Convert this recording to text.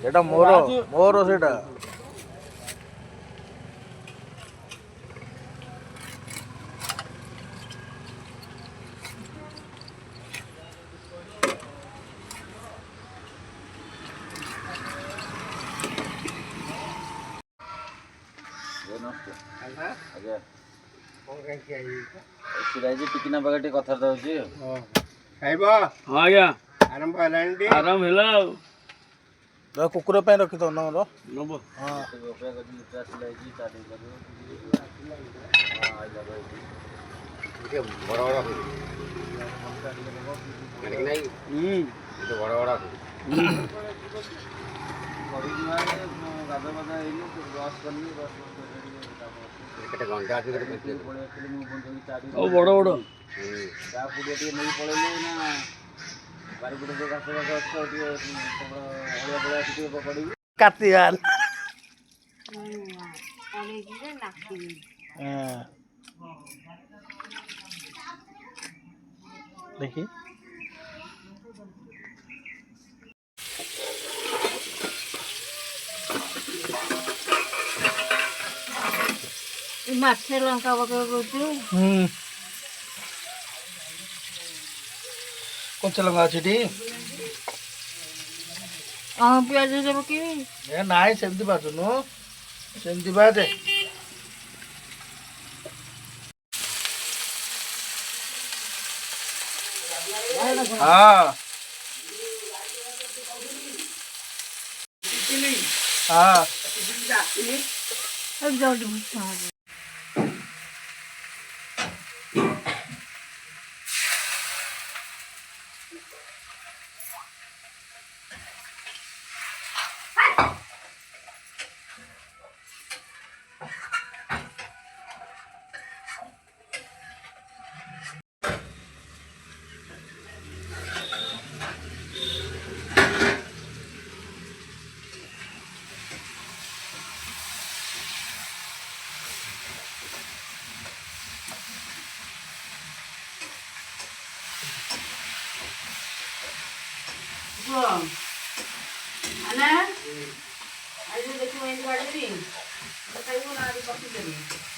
এটা মোরো মোরো সেটা ଟିକିନା ପାଖରେ ଟିକେ କଥାବାର୍ତ୍ତା ହଉଛି ଖାଇବ ଆଜ୍ଞା ଆରମ୍ଭ ହେଲାଣି ଆରମ୍ଭ ହେଲା ଆଉ କୁକୁର ପାଇଁ ରଖିଥାଉ ନବ ନବ ହଁ ବଡ଼ ବଡ଼ ବଡ଼ ବଡ଼ ଗାଧୁଆ ହେଇନି ବ୍ରସ୍ କରିନି କେତେ ଘଣ୍ଟା ଅଛି ବଡ଼ ବଡ଼ ତା ପୁଡ଼ିଆ ଟିକେ ନେଇକି ପଳେଇଲି ନା ବାରିପଟେ ଟିକେ ଘାସ ଘାସ ଅଛି ଟିକେ ଅଳିଆ ପଳିଆ ଟିକେ ପଡ଼ିବି କାଟିବାଲ ଦେଖି ମାଛ ଲଙ୍କା ପକେଇ କରୁଛୁ କଞ୍ଚା ଲଙ୍କା ଅଛି ଟି ପିଆଜ ପକେଇବି ଏ ନାଇଁ ସେମିତି ବାଜୁନୁ ସେମିତି ବାଜେ देखिए बाड़ी खाइबू ना पकड़ी